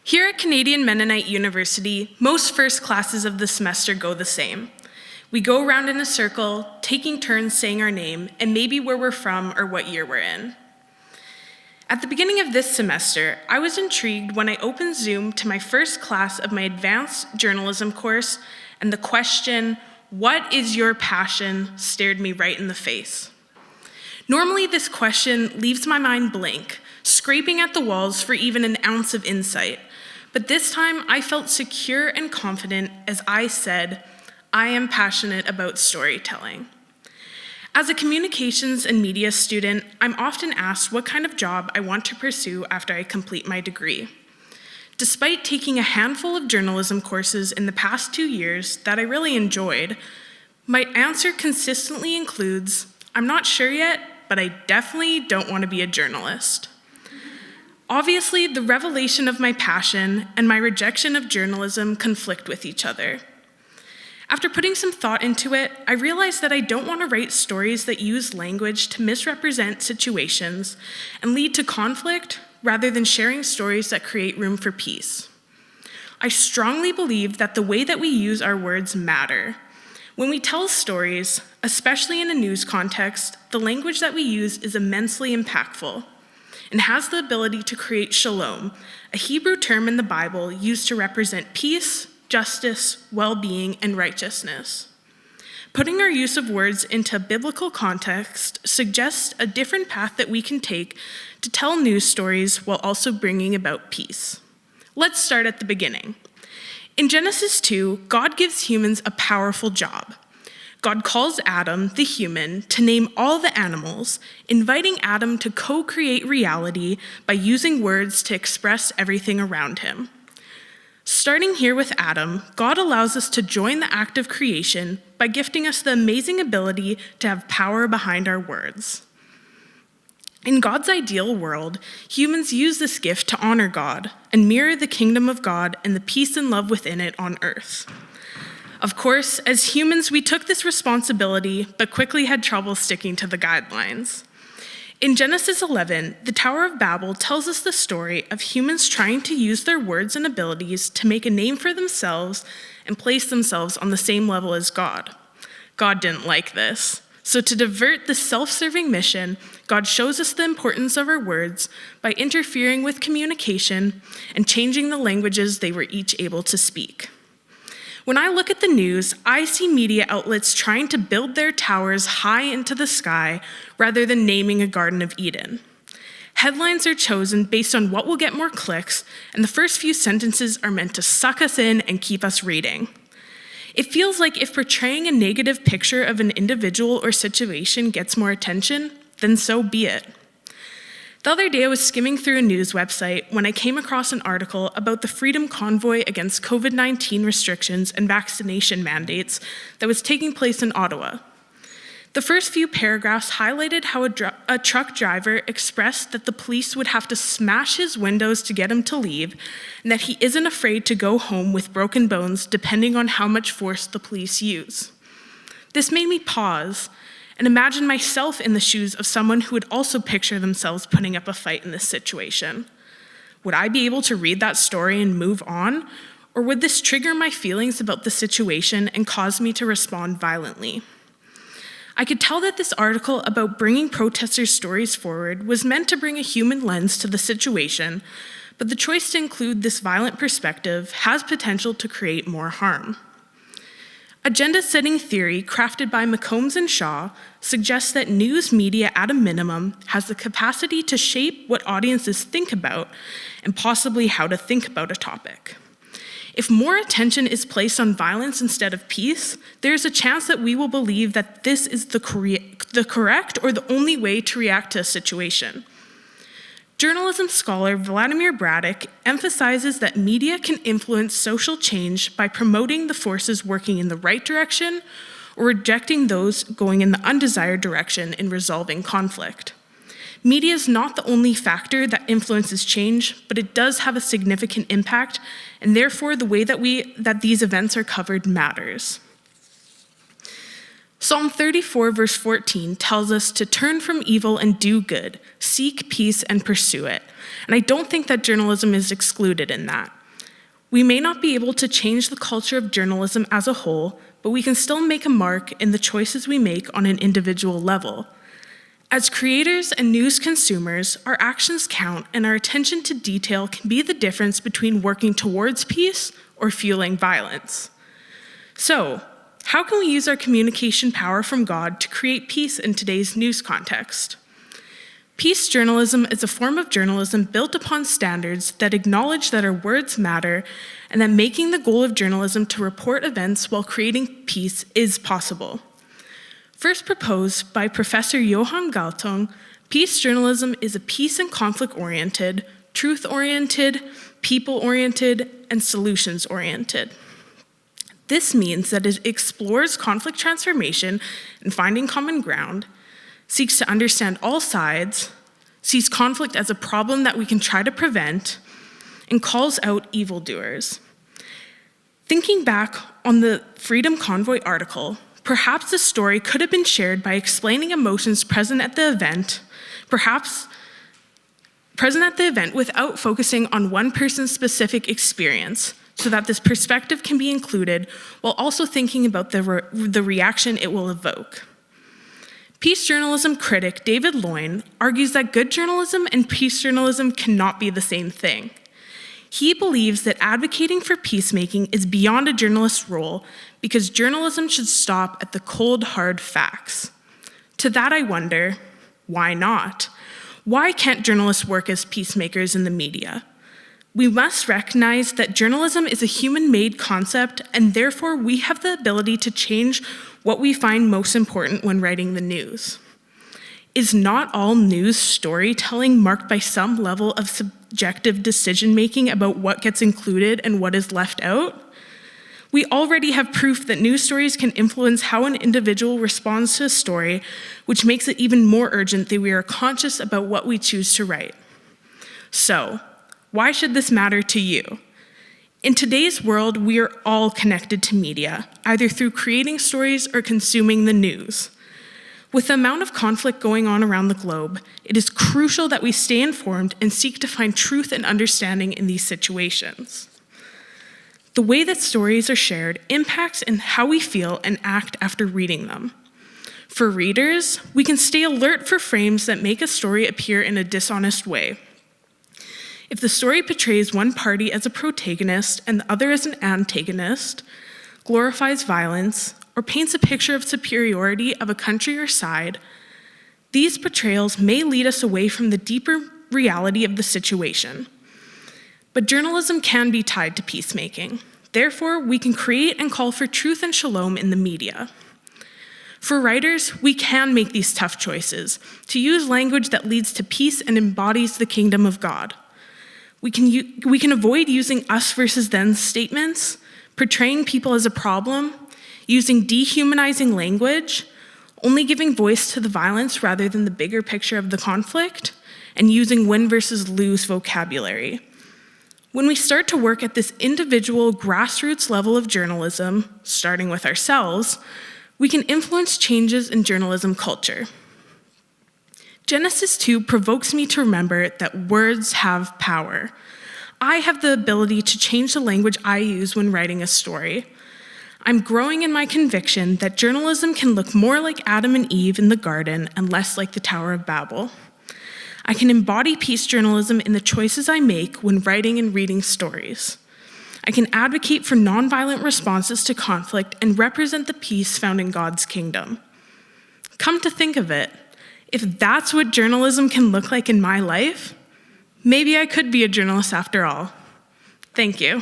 Here at Canadian Mennonite University, most first classes of the semester go the same. We go around in a circle, taking turns saying our name and maybe where we're from or what year we're in. At the beginning of this semester, I was intrigued when I opened Zoom to my first class of my advanced journalism course, and the question, "What is your passion?" stared me right in the face. Normally, this question leaves my mind blank, scraping at the walls for even an ounce of insight. But this time, I felt secure and confident as I said, "I am passionate about storytelling." As a communications and media student, I'm often asked what kind of job I want to pursue after I complete my degree. Despite taking a handful of journalism courses in the past 2 years that I really enjoyed, my answer consistently includes, "I'm not sure yet, but I definitely don't want to be a journalist." Obviously, the revelation of my passion and my rejection of journalism conflict with each other. After putting some thought into it, I realized that I don't want to write stories that use language to misrepresent situations and lead to conflict rather than sharing stories that create room for peace. I strongly believe that the way that we use our words matter. When we tell stories, especially in a news context, the language that we use is immensely impactful and has the ability to create shalom, a Hebrew term in the Bible used to represent peace, justice, well-being, and righteousness. Putting our use of words into a biblical context suggests a different path that we can take to tell news stories while also bringing about peace. Let's start at the beginning. In Genesis 2, God gives humans a powerful job. God calls Adam, the human, to name all the animals, inviting Adam to co-create reality by using words to express everything around him. Starting here with Adam, God allows us to join the act of creation by gifting us the amazing ability to have power behind our words. In God's ideal world, humans use this gift to honor God and mirror the kingdom of God and the peace and love within it on earth. Of course, as humans, we took this responsibility, but quickly had trouble sticking to the guidelines. In Genesis 11, the Tower of Babel tells us the story of humans trying to use their words and abilities to make a name for themselves and place themselves on the same level as God. God didn't like this. So to divert the self-serving mission, God shows us the importance of our words by interfering with communication and changing the languages they were each able to speak. When I look at the news, I see media outlets trying to build their towers high into the sky rather than naming a Garden of Eden. Headlines are chosen based on what will get more clicks, and the first few sentences are meant to suck us in and keep us reading. It feels like if portraying a negative picture of an individual or situation gets more attention, then so be it. The other day, I was skimming through a news website when I came across an article about the Freedom Convoy against COVID-19 restrictions and vaccination mandates that was taking place in Ottawa. The first few paragraphs highlighted how a truck driver expressed that the police would have to smash his windows to get him to leave, and that he isn't afraid to go home with broken bones depending on how much force the police use. This made me pause and imagine myself in the shoes of someone who would also picture themselves putting up a fight in this situation. Would I be able to read that story and move on, or would this trigger my feelings about the situation and cause me to respond violently? I could tell that this article about bringing protesters' stories forward was meant to bring a human lens to the situation, but the choice to include this violent perspective has potential to create more harm. Agenda-setting theory crafted by McCombs and Shaw suggests that news media at a minimum has the capacity to shape what audiences think about and possibly how to think about a topic. If more attention is placed on violence instead of peace, there's a chance that we will believe that this is the correct or the only way to react to a situation. Journalism scholar Vladimir Braddock emphasizes that media can influence social change by promoting the forces working in the right direction or rejecting those going in the undesired direction in resolving conflict. Media is not the only factor that influences change, but it does have a significant impact, and therefore the way that these events are covered matters. Psalm 34, verse 14 tells us to turn from evil and do good, seek peace and pursue it. And I don't think that journalism is excluded in that. We may not be able to change the culture of journalism as a whole, but we can still make a mark in the choices we make on an individual level. As creators and news consumers, our actions count, and our attention to detail can be the difference between working towards peace or fueling violence. So, how can we use our communication power from God to create peace in today's news context? Peace journalism is a form of journalism built upon standards that acknowledge that our words matter and that making the goal of journalism to report events while creating peace is possible. First proposed by Professor Johan Galtung, peace journalism is a peace and conflict-oriented, truth-oriented, people-oriented, and solutions-oriented. This means that it explores conflict transformation and finding common ground, seeks to understand all sides, sees conflict as a problem that we can try to prevent, and calls out evildoers. Thinking back on the Freedom Convoy article, perhaps the story could have been shared by explaining emotions present at the event, without focusing on one person's specific experience, so that this perspective can be included while also thinking about the reaction it will evoke. Peace journalism critic David Loyne argues that good journalism and peace journalism cannot be the same thing. He believes that advocating for peacemaking is beyond a journalist's role because journalism should stop at the cold, hard facts. To that I wonder, why not? Why can't journalists work as peacemakers in the media? We must recognize that journalism is a human-made concept, and therefore we have the ability to change what we find most important when writing the news. Is not all news storytelling marked by some level of subjective decision-making about what gets included and what is left out? We already have proof that news stories can influence how an individual responds to a story, which makes it even more urgent that we are conscious about what we choose to write. So, why should this matter to you? In today's world, we are all connected to media, either through creating stories or consuming the news. With the amount of conflict going on around the globe, it is crucial that we stay informed and seek to find truth and understanding in these situations. The way that stories are shared impacts in how we feel and act after reading them. For readers, we can stay alert for frames that make a story appear in a dishonest way. If the story portrays one party as a protagonist and the other as an antagonist, glorifies violence, or paints a picture of superiority of a country or side, these portrayals may lead us away from the deeper reality of the situation. But journalism can be tied to peacemaking. Therefore, we can create and call for truth and shalom in the media. For writers, we can make these tough choices to use language that leads to peace and embodies the kingdom of God. We can avoid using us versus them statements, portraying people as a problem, using dehumanizing language, only giving voice to the violence rather than the bigger picture of the conflict, and using win versus lose vocabulary. When we start to work at this individual grassroots level of journalism, starting with ourselves, we can influence changes in journalism culture. Genesis 2 provokes me to remember that words have power. I have the ability to change the language I use when writing a story. I'm growing in my conviction that journalism can look more like Adam and Eve in the garden and less like the Tower of Babel. I can embody peace journalism in the choices I make when writing and reading stories. I can advocate for nonviolent responses to conflict and represent the peace found in God's kingdom. Come to think of it, if that's what journalism can look like in my life, maybe I could be a journalist after all. Thank you.